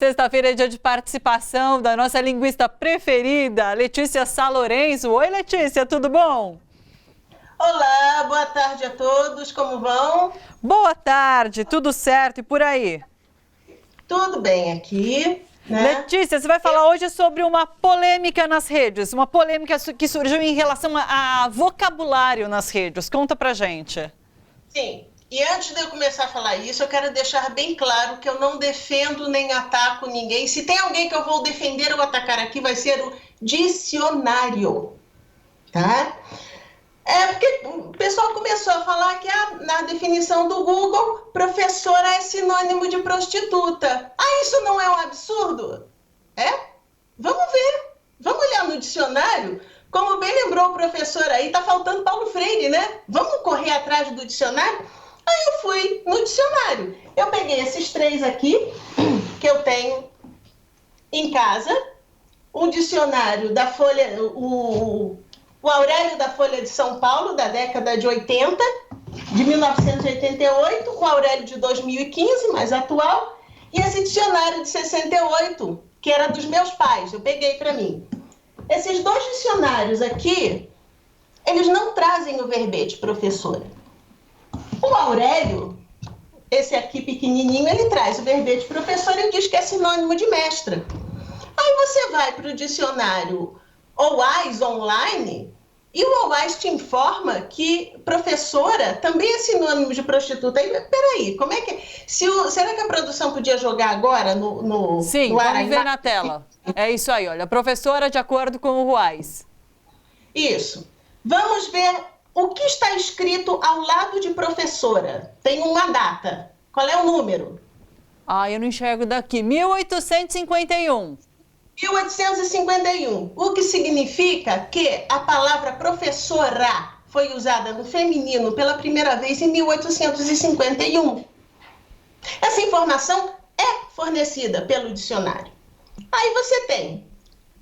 Sexta-feira é dia de participação da nossa linguista preferida, Letícia Sá Lorenzo. Oi, Letícia, tudo bom? Olá, boa tarde a todos, como vão? Boa tarde, tudo certo e por aí? Tudo bem aqui, né? Letícia, você vai falar hoje sobre uma polêmica nas redes, uma polêmica que surgiu em relação a vocabulário nas redes. Conta pra gente. Sim, e antes de eu começar a falar isso, eu quero deixar bem claro que eu não defendo nem ataco ninguém. Se tem alguém que eu vou defender ou atacar aqui, vai ser o dicionário, tá? Porque o pessoal começou a falar que na definição do Google, professora é sinônimo de prostituta. Ah, isso não é um absurdo? É? Vamos ver. Vamos olhar no dicionário. Como bem lembrou o professor aí, tá faltando Paulo Freire, né? Vamos correr atrás do dicionário? Aí eu fui no dicionário. Eu peguei esses três aqui, que eu tenho em casa. Um dicionário da Folha, o Aurélio da Folha de São Paulo, da década de 80, de 1988, o Aurélio de 2015, mais atual, e esse dicionário de 68, que era dos meus pais, eu peguei para mim. Esses dois dicionários aqui, eles não trazem o verbete professora. O Aurélio, esse aqui pequenininho, ele traz o verbete professora e diz que é sinônimo de mestra. Aí você vai para o dicionário OAS online e o OAS te informa que professora também é sinônimo de prostituta. Aí, peraí, como é que... será que a produção podia jogar agora no Sim, ar? vamos ver na tela. É isso aí, olha, professora de acordo com o RUAS. Isso. Vamos ver o que está escrito ao lado de professora. Tem uma data. Qual é o número? Ah, eu não enxergo daqui. 1851. 1851, o que significa que a palavra professora foi usada no feminino pela primeira vez em 1851. Essa informação é fornecida pelo dicionário. Aí você tem,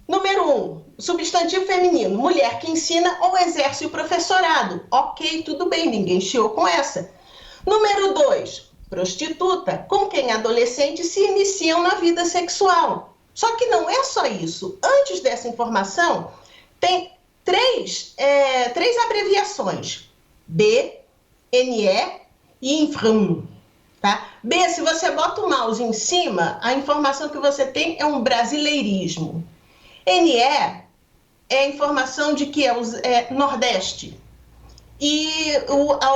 número 1, substantivo feminino, mulher que ensina ou exerce o professorado. Ok, tudo bem, ninguém chiou com essa. Número 2, prostituta, com quem adolescentes se iniciam na vida sexual. Só que não é só isso. Antes dessa informação, tem três abreviações. B, NE e INFRAM. Tá? B, se você bota o mouse em cima, a informação que você tem é um brasileirismo. NE é a informação de que é Nordeste. E a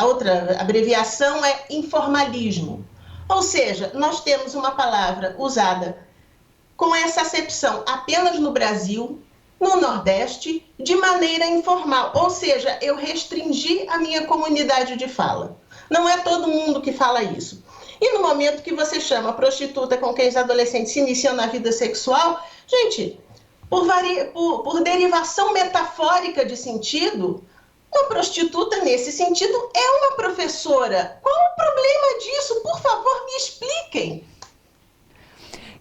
outra abreviação é informalismo. Ou seja, nós temos uma palavra usada com essa acepção apenas no Brasil, no Nordeste, de maneira informal. Ou seja, eu restringi a minha comunidade de fala. Não é todo mundo que fala isso. E no momento que você chama prostituta com quem os adolescentes se iniciam na vida sexual, gente, por derivação metafórica de sentido, uma prostituta, nesse sentido, é uma professora. Qual o problema disso? Por favor, me expliquem.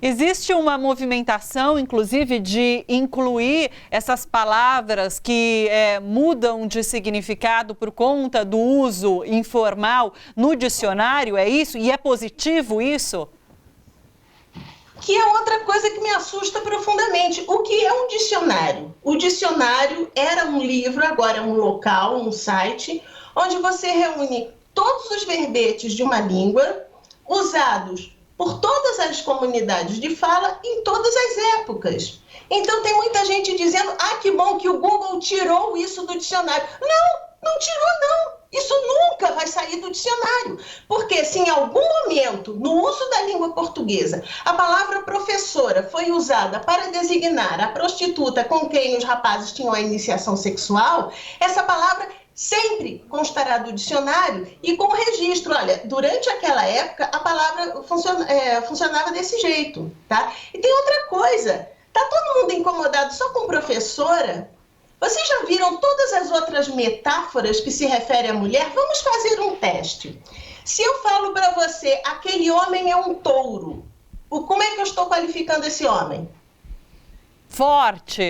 Existe uma movimentação, inclusive, de incluir essas palavras que mudam de significado por conta do uso informal no dicionário, é isso? E é positivo isso? Que é outra coisa que me assusta profundamente. O que é um dicionário? O dicionário era um livro, agora é um local, um site, onde você reúne todos os verbetes de uma língua, usados por todas as comunidades de fala em todas as épocas. Então tem muita gente dizendo, que bom que o Google tirou isso do dicionário. Não tirou não. Isso nunca vai sair do dicionário, porque se em algum momento, no uso da língua portuguesa, a palavra professora foi usada para designar a prostituta com quem os rapazes tinham a iniciação sexual, essa palavra sempre constará do dicionário e com registro. Olha, durante aquela época, a palavra funcionava desse jeito, tá? E tem outra coisa, tá todo mundo incomodado só com professora? Vocês já viram todas as outras metáforas que se referem à mulher? Vamos fazer um teste. Se eu falo para você, aquele homem é um touro, como é que eu estou qualificando esse homem? Forte,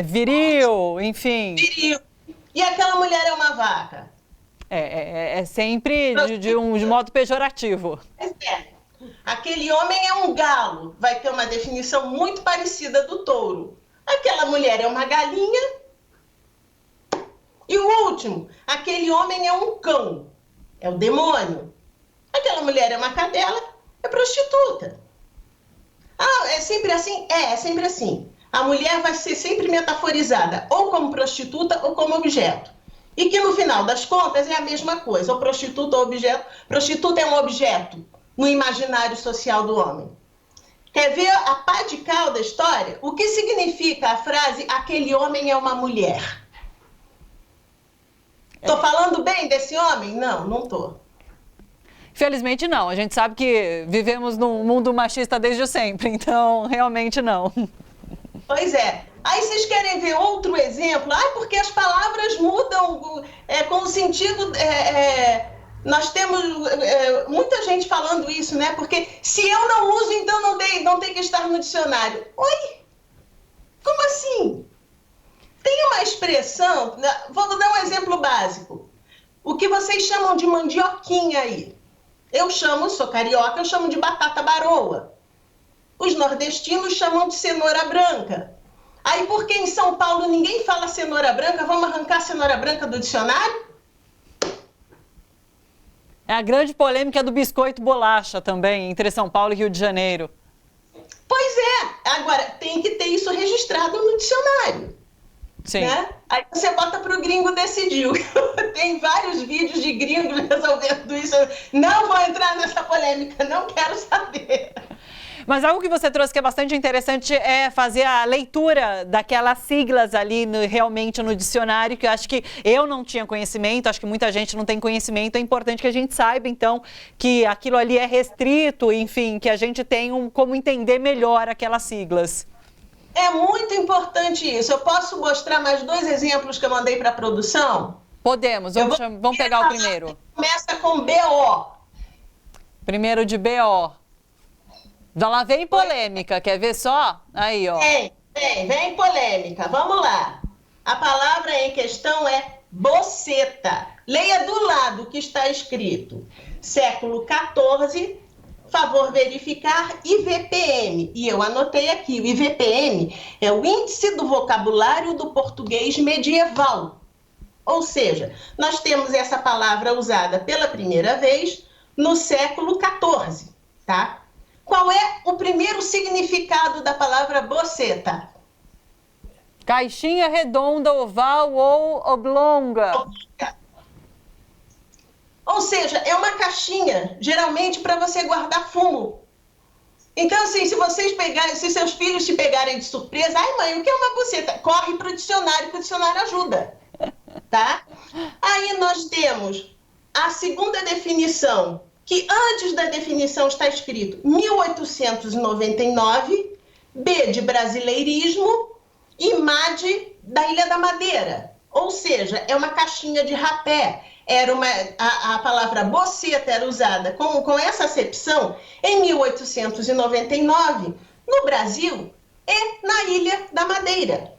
viril, enfim. Viril. E aquela mulher é uma vaca? É sempre de modo pejorativo. Aquele homem é um galo, vai ter uma definição muito parecida do touro. Aquela mulher é uma galinha. E o último, aquele homem é um cão, é o demônio. Aquela mulher é uma cadela, é prostituta. Ah, é sempre assim? É sempre assim. A mulher vai ser sempre metaforizada, ou como prostituta ou como objeto. E que no final das contas é a mesma coisa, ou prostituta ou objeto. Prostituta é um objeto no imaginário social do homem. Quer ver a pá de cal da história? O que significa a frase, aquele homem é uma mulher? Estou falando bem desse homem? Não, não estou. Felizmente não, a gente sabe que vivemos num mundo machista desde sempre, então realmente não. Pois é. Aí vocês querem ver outro exemplo? Ah, porque as palavras mudam com o sentido... nós temos muita gente falando isso, né? Porque se eu não uso, então não tem que estar no dicionário. Oi? Como assim? Tem uma expressão... Vou dar um exemplo básico. O que vocês chamam de mandioquinha aí. Eu sou carioca, eu chamo de batata baroa. Os nordestinos chamam de cenoura branca. Aí, porque em São Paulo ninguém fala cenoura branca, vamos arrancar a cenoura branca do dicionário? É a grande polêmica do biscoito bolacha também, entre São Paulo e Rio de Janeiro. Pois é. Agora, tem que ter isso registrado no dicionário. Sim. Né? Aí você bota para o gringo decidir. Tem vários vídeos de gringos resolvendo isso. Não vou entrar nessa polêmica, não quero saber. Mas algo que você trouxe que é bastante interessante é fazer a leitura daquelas siglas ali realmente no dicionário, que eu acho que eu não tinha conhecimento, acho que muita gente não tem conhecimento. É importante que a gente saiba, então, que aquilo ali é restrito, enfim, que a gente tem como entender melhor aquelas siglas. É muito importante isso. Eu posso mostrar mais 2 exemplos que eu mandei para a produção? Podemos, vamos pegar o primeiro. Começa com BO. Primeiro de BO. Já lá vem polêmica, quer ver só? Aí, ó. Vem polêmica. Vamos lá. A palavra em questão é boceta. Leia do lado o que está escrito. Século XIV, favor verificar IVPM. E eu anotei aqui, o IVPM é o Índice do Vocabulário do Português Medieval. Ou seja, nós temos essa palavra usada pela primeira vez no século XIV, tá? Qual é o primeiro significado da palavra boceta? Caixinha redonda, oval ou oblonga. Ou seja, é uma caixinha, geralmente para você guardar fumo. Então, assim, se seus filhos te pegarem de surpresa, ai mãe, o que é uma boceta? Corre para o dicionário, que o dicionário ajuda, tá? Aí nós temos a segunda definição, que antes da definição está escrito 1899, B de brasileirismo e MAD da Ilha da Madeira. Ou seja, é uma caixinha de rapé. A palavra boceta era usada com essa acepção em 1899 no Brasil e na Ilha da Madeira.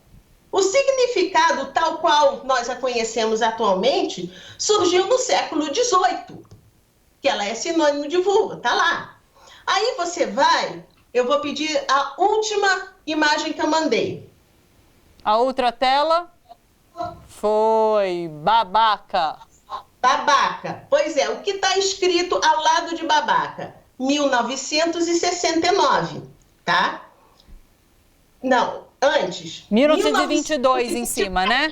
O significado tal qual nós a conhecemos atualmente surgiu no século XVIII, que ela é sinônimo de vulva, tá lá. Aí eu vou pedir a última imagem que eu mandei. A outra tela foi babaca. Babaca. Pois é, o que está escrito ao lado de babaca? 1969, tá? Não, antes. 1922 em cima, né?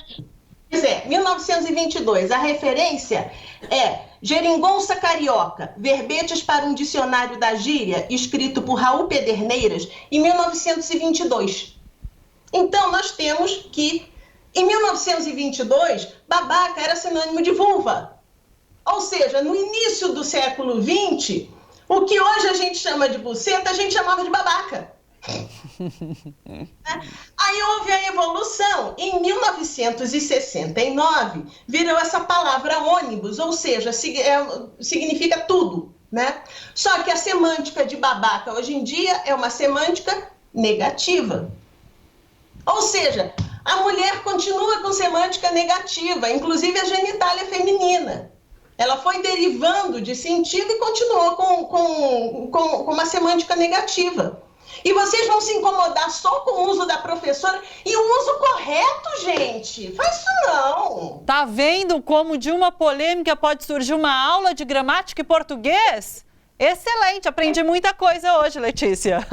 Pois é, 1922. A referência é Geringonça Carioca, verbetes para um dicionário da gíria, escrito por Raul Pederneiras, em 1922. Então, nós temos que, em 1922, babaca era sinônimo de vulva. Ou seja, no início do século XX, o que hoje a gente chama de buceta, a gente chamava de babaca. Aí houve a evolução. Em 1969, virou essa palavra ônibus, ou seja, significa tudo, né? Só que a semântica de babaca hoje em dia é uma semântica negativa. Ou seja, a mulher continua com semântica negativa, inclusive a genitália feminina. Ela foi derivando de sentido e continuou com uma semântica negativa. E vocês vão se incomodar só com o uso da professora e o uso correto, gente. Faz isso não. Tá vendo como de uma polêmica pode surgir uma aula de gramática e português? Excelente, aprendi muita coisa hoje, Letícia.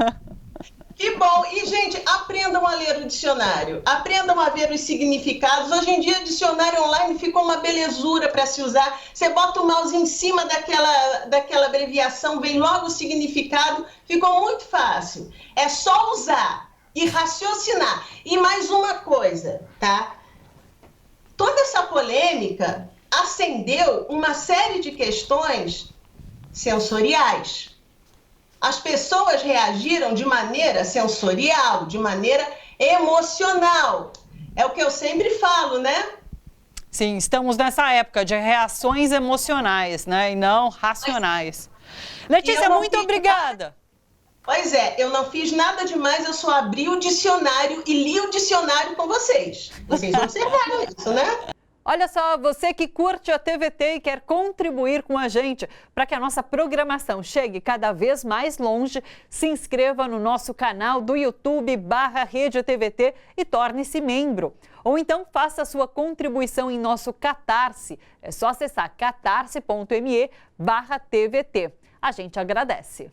Que bom! E, gente, aprendam a ler o dicionário, aprendam a ver os significados. Hoje em dia, o dicionário online ficou uma belezura para se usar. Você bota o mouse em cima daquela abreviação, vem logo o significado, ficou muito fácil. É só usar e raciocinar. E mais uma coisa, tá? Toda essa polêmica acendeu uma série de questões sensoriais. As pessoas reagiram de maneira sensorial, de maneira emocional. É o que eu sempre falo, né? Sim, estamos nessa época de reações emocionais, né? E não racionais. Letícia, muito obrigada. Pois é, eu não fiz nada demais, eu só abri o dicionário e li o dicionário com vocês. Vocês observaram isso, né? Olha só, você que curte a TVT e quer contribuir com a gente para que a nossa programação chegue cada vez mais longe, se inscreva no nosso canal do YouTube/Rede TVT e torne-se membro. Ou então faça a sua contribuição em nosso Catarse. É só acessar catarse.me/TVT. A gente agradece.